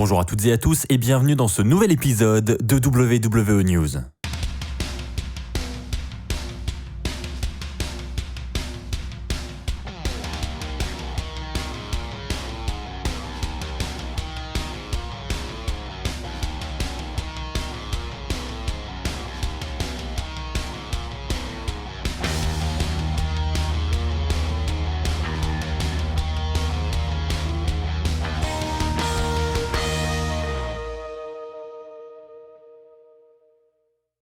Bonjour à toutes et à tous et bienvenue dans ce nouvel épisode de WWE News.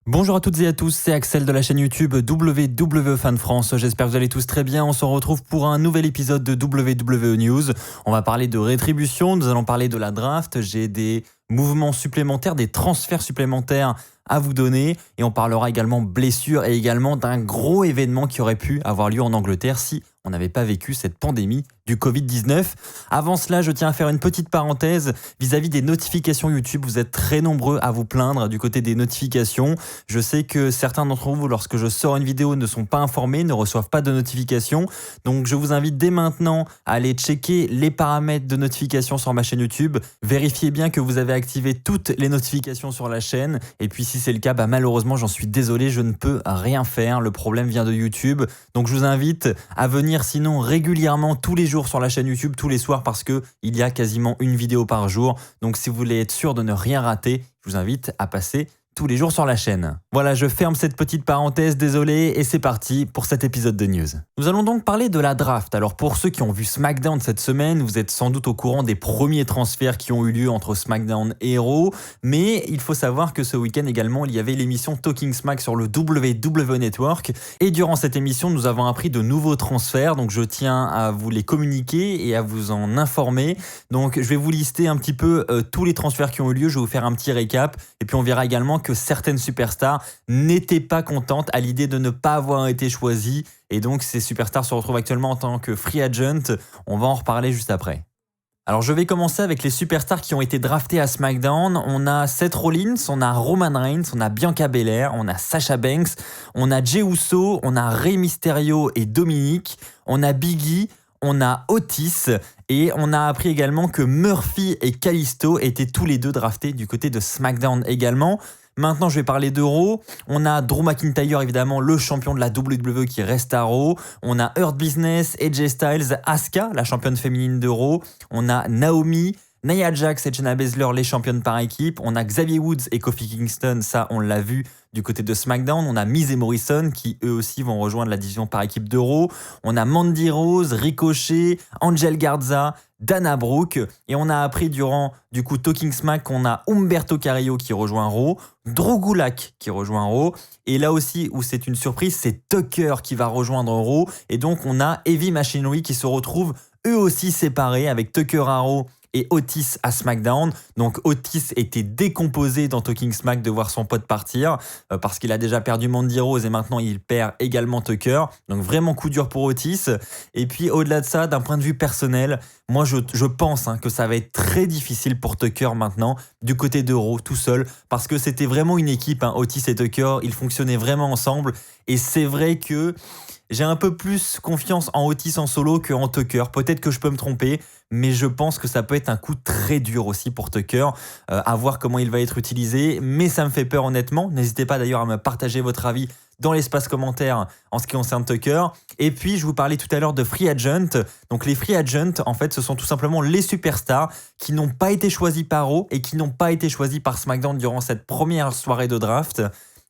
Bonjour à toutes et à tous, c'est Axel de la chaîne YouTube WWE Fan France. J'espère que vous allez tous très bien. On se retrouve pour un nouvel épisode de WWE News. On va parler de rétribution, nous allons parler de la draft. J'ai des mouvements supplémentaires, des transferts supplémentaires à vous donner. Et on parlera également blessures et également d'un gros événement qui aurait pu avoir lieu en Angleterre si on n'avait pas vécu cette pandémie du Covid-19. Avant cela, je tiens à faire une petite parenthèse vis-à-vis des notifications YouTube. Vous êtes très nombreux à vous plaindre du côté des notifications. Je sais que certains d'entre vous, lorsque je sors une vidéo, ne sont pas informés, ne reçoivent pas de notifications. Donc je vous invite dès maintenant à aller checker les paramètres de notification sur ma chaîne YouTube. Vérifiez bien que vous avez activé toutes les notifications sur la chaîne. Et puis si c'est le cas, malheureusement, j'en suis désolé, je ne peux rien faire. Le problème vient de YouTube. Donc je vous invite à venir sinon régulièrement tous les jours sur la chaîne YouTube, tous les soirs, parce que il y a quasiment une vidéo par jour. Donc si vous voulez être sûr de ne rien rater, je vous invite à passer tous les jours sur la chaîne. Voilà, je ferme cette petite parenthèse, désolé, et c'est parti pour cet épisode de news. Nous allons donc parler de la draft. Alors pour ceux qui ont vu SmackDown cette semaine, vous êtes sans doute au courant des premiers transferts qui ont eu lieu entre SmackDown et Raw, mais il faut savoir que ce week-end également, il y avait l'émission Talking Smack sur le WWE Network, et durant cette émission, nous avons appris de nouveaux transferts, donc je tiens à vous les communiquer et à vous en informer. Donc je vais vous lister un petit peu tous les transferts qui ont eu lieu, je vais vous faire un petit récap, et puis on verra également que certaines superstars n'étaient pas contentes à l'idée de ne pas avoir été choisies. Et donc, ces superstars se retrouvent actuellement en tant que free agent. On va en reparler juste après. Alors, je vais commencer avec les superstars qui ont été draftés à SmackDown. On a Seth Rollins, on a Roman Reigns, on a Bianca Belair, on a Sasha Banks, on a Jey Uso, on a Rey Mysterio et Dominic, on a Big E, on a Otis et on a appris également que Murphy et Kalisto étaient tous les deux draftés du côté de SmackDown également. Maintenant, je vais parler de Raw. On a Drew McIntyre, évidemment, le champion de la WWE qui reste à Raw. On a Hurt Business, AJ Styles, Asuka, la championne féminine de Raw. On a Naomi, Nia Jax et Shayna Baszler, les championnes par équipe. On a Xavier Woods et Kofi Kingston, ça on l'a vu du côté de SmackDown. On a Miz et Morrison qui eux aussi vont rejoindre la division par équipe de Raw. On a Mandy Rose, Ricochet, Angel Garza, Dana Brooke. Et on a appris durant du coup Talking Smack qu'on a Humberto Carrillo qui rejoint Raw, Drew Gulak qui rejoint Raw. Et là aussi où c'est une surprise, c'est Tucker qui va rejoindre Raw. Et donc on a Heavy Machinery qui se retrouvent eux aussi séparés avec Tucker à Raw et Otis à SmackDown. Donc Otis était décomposé dans Talking Smack de voir son pote partir parce qu'il a déjà perdu Mandy Rose et maintenant il perd également Tucker. Donc vraiment coup dur pour Otis. Et puis au-delà de ça, d'un point de vue personnel, moi je pense que ça va être très difficile pour Tucker maintenant du côté de Raw tout seul parce que c'était vraiment une équipe, Otis et Tucker, ils fonctionnaient vraiment ensemble et c'est vrai que j'ai un peu plus confiance en Otis en solo qu'en Tucker. Peut-être que je peux me tromper, mais je pense que ça peut être un coup très dur aussi pour Tucker, à voir comment il va être utilisé. Mais ça me fait peur honnêtement. N'hésitez pas d'ailleurs à me partager votre avis dans l'espace commentaire en ce qui concerne Tucker. Et puis, je vous parlais tout à l'heure de free agent. Donc, les free agents, en fait, ce sont tout simplement les superstars qui n'ont pas été choisis par Raw et qui n'ont pas été choisis par SmackDown durant cette première soirée de draft.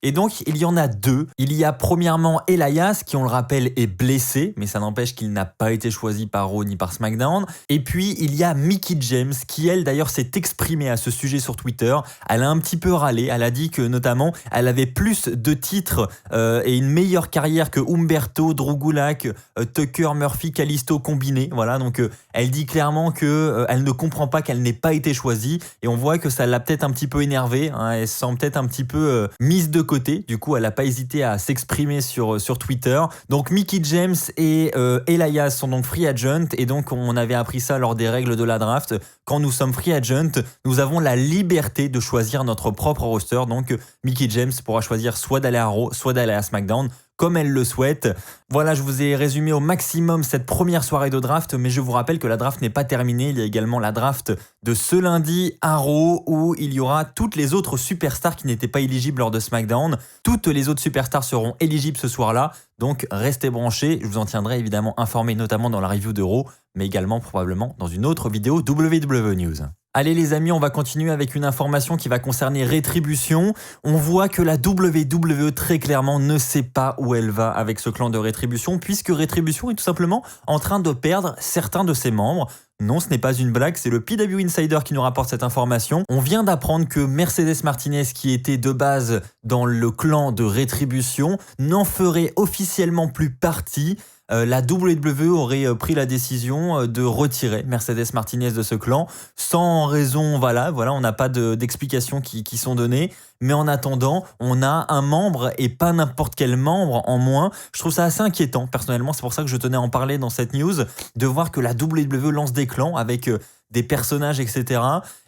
Et donc, il y en a deux. Il y a premièrement Elias, qui on le rappelle est blessé, mais ça n'empêche qu'il n'a pas été choisi par Raw ni par SmackDown. Et puis, il y a Mickie James, qui elle d'ailleurs s'est exprimée à ce sujet sur Twitter. Elle a un petit peu râlé, elle a dit que notamment, elle avait plus de titres et une meilleure carrière que Humberto, Drew Gulak, Tucker, Murphy, Kalisto combinés. Voilà, donc elle dit clairement que elle ne comprend pas qu'elle n'ait pas été choisie. Et on voit que ça l'a peut-être un petit peu énervée. Elle se sent peut-être un petit peu mise de côté. Du coup, elle n'a pas hésité à s'exprimer sur Twitter. Donc, Mickie James et Elias sont donc free agent. Et donc, on avait appris ça lors des règles de la draft. Quand nous sommes free agent, nous avons la liberté de choisir notre propre roster. Donc, Mickie James pourra choisir soit d'aller à Raw, soit d'aller à SmackDown. comme elle le souhaite. Voilà, je vous ai résumé au maximum cette première soirée de draft, mais je vous rappelle que la draft n'est pas terminée. Il y a également la draft de ce lundi à Raw où il y aura toutes les autres superstars qui n'étaient pas éligibles lors de SmackDown. Toutes les autres superstars seront éligibles ce soir-là, donc restez branchés. Je vous en tiendrai évidemment informé, notamment dans la review de Raw, mais également probablement dans une autre vidéo WWE News. Allez les amis, on va continuer avec une information qui va concerner Rétribution. On voit que la WWE très clairement ne sait pas où elle va avec ce clan de Rétribution, puisque Rétribution est tout simplement en train de perdre certains de ses membres. Non, ce n'est pas une blague, c'est le PW Insider qui nous rapporte cette information. On vient d'apprendre que Mercedes Martinez, qui était de base dans le clan de Rétribution, n'en ferait officiellement plus partie. La WWE aurait pris la décision de retirer Mercedes Martinez de ce clan, sans raison, voilà, on n'a pas d'explications qui sont données. Mais en attendant, on a un membre et pas n'importe quel membre en moins. Je trouve ça assez inquiétant, personnellement. C'est pour ça que je tenais à en parler dans cette news, de voir que la WWE lance des clans avec des personnages, etc.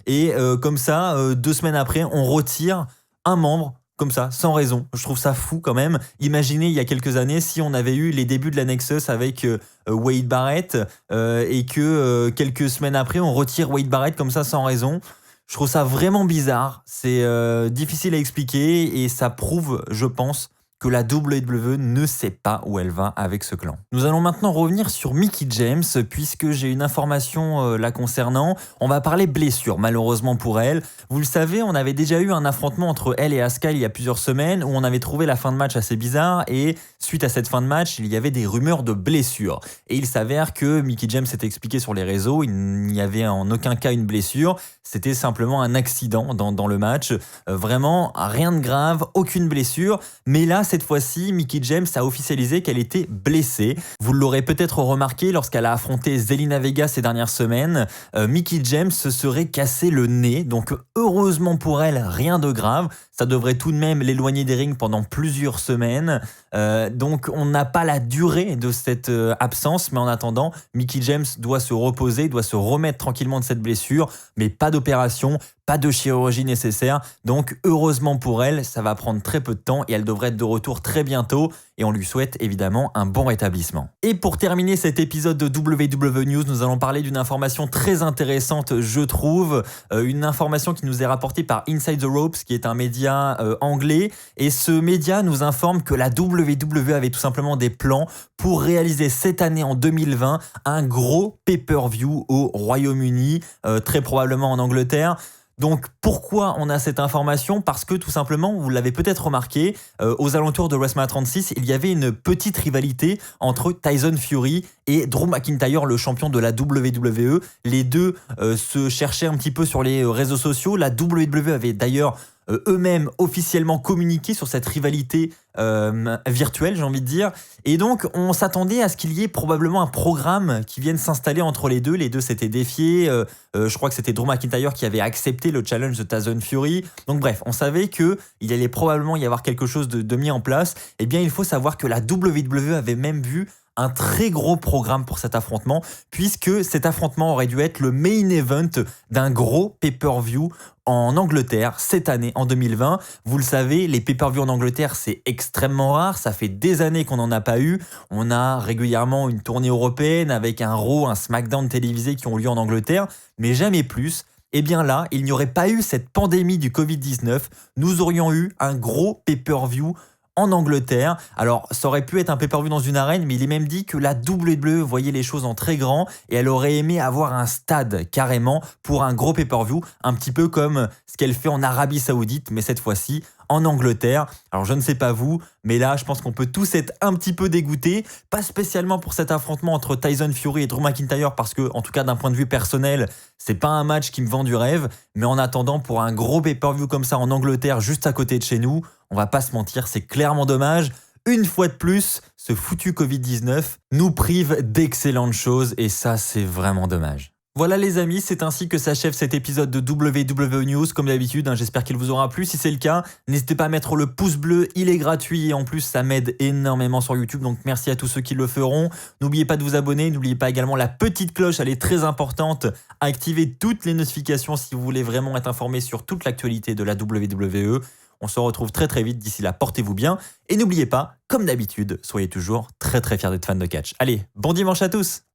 Et comme ça, 2 semaines après, on retire un membre comme ça, sans raison. Je trouve ça fou quand même. Imaginez il y a quelques années si on avait eu les débuts de la Nexus avec Wade Barrett et que quelques semaines après on retire Wade Barrett comme ça sans raison. Je trouve ça vraiment bizarre. C'est difficile à expliquer et ça prouve, je pense, que la WWE ne sait pas où elle va avec ce clan. Nous allons maintenant revenir sur Mickie James, puisque j'ai une information la concernant. On va parler blessure, malheureusement pour elle. Vous le savez, on avait déjà eu un affrontement entre elle et Asuka il y a plusieurs semaines, où on avait trouvé la fin de match assez bizarre, et suite à cette fin de match, il y avait des rumeurs de blessure. Et il s'avère que Mickie James s'était expliqué sur les réseaux, il n'y avait en aucun cas une blessure, c'était simplement un accident dans le match. Vraiment, rien de grave, aucune blessure, mais là, cette fois-ci, Mickie James a officialisé qu'elle était blessée. Vous l'aurez peut-être remarqué lorsqu'elle a affronté Zelina Vega ces dernières semaines. Mickie James se serait cassé le nez, donc heureusement pour elle, rien de grave. Ça devrait tout de même l'éloigner des rings pendant plusieurs semaines. Donc on n'a pas la durée de cette absence, mais en attendant, Mickie James doit se reposer, doit se remettre tranquillement de cette blessure, mais pas d'opération, pas de chirurgie nécessaire. Donc heureusement pour elle, ça va prendre très peu de temps et elle devrait être de retour très bientôt. Et on lui souhaite évidemment un bon rétablissement. Et pour terminer cet épisode de WWE News, nous allons parler d'une information très intéressante, je trouve. Une information qui nous est rapportée par Inside the Ropes, qui est un média anglais. Et ce média nous informe que la WWE avait tout simplement des plans pour réaliser cette année en 2020 un gros pay-per-view au Royaume-Uni, très probablement en Angleterre. Donc pourquoi on a cette information ? Parce que tout simplement, vous l'avez peut-être remarqué, aux alentours de WrestleMania 36, il y avait une petite rivalité entre Tyson Fury et Drew McIntyre, le champion de la WWE. Les deux se cherchaient un petit peu sur les réseaux sociaux. La WWE avait d'ailleurs eux-mêmes officiellement communiqué sur cette rivalité virtuelle, j'ai envie de dire. Et donc, on s'attendait à ce qu'il y ait probablement un programme qui vienne s'installer entre les deux. Les deux s'étaient défiés. Je crois que c'était Drew McIntyre qui avait accepté le challenge de Tyson Fury. Donc bref, on savait qu'il allait probablement y avoir quelque chose de mis en place. Eh bien, il faut savoir que la WWE avait même vu un très gros programme pour cet affrontement, puisque cet affrontement aurait dû être le main event d'un gros pay-per-view en Angleterre cette année, en 2020. Vous le savez, les pay-per-views en Angleterre, c'est extrêmement rare. Ça fait des années qu'on n'en a pas eu. On a régulièrement une tournée européenne avec un Raw, un SmackDown télévisé qui ont lieu en Angleterre, mais jamais plus. Eh bien là, il n'y aurait pas eu cette pandémie du Covid-19. Nous aurions eu un gros pay-per-view en Angleterre. Alors, ça aurait pu être un pay-per-view dans une arène, mais il est même dit que la WWE voyait les choses en très grand et elle aurait aimé avoir un stade carrément pour un gros pay-per-view, un petit peu comme ce qu'elle fait en Arabie Saoudite, mais cette fois-ci en Angleterre. Alors, je ne sais pas vous, mais là, je pense qu'on peut tous être un petit peu dégoûtés, pas spécialement pour cet affrontement entre Tyson Fury et Drew McIntyre, parce que, en tout cas, d'un point de vue personnel, c'est pas un match qui me vend du rêve, mais en attendant, pour un gros pay-per-view comme ça en Angleterre, juste à côté de chez nous, on va pas se mentir, c'est clairement dommage. Une fois de plus, ce foutu Covid-19 nous prive d'excellentes choses et ça, c'est vraiment dommage. Voilà les amis, c'est ainsi que s'achève cet épisode de WWE News. Comme d'habitude, j'espère qu'il vous aura plu. Si c'est le cas, n'hésitez pas à mettre le pouce bleu, il est gratuit et en plus ça m'aide énormément sur YouTube. Donc merci à tous ceux qui le feront. N'oubliez pas de vous abonner, n'oubliez pas également la petite cloche, elle est très importante. Activez toutes les notifications si vous voulez vraiment être informé sur toute l'actualité de la WWE. On se retrouve très très vite. D'ici là, portez-vous bien. Et n'oubliez pas, comme d'habitude, soyez toujours très très fiers d'être fans de catch. Allez, bon dimanche à tous!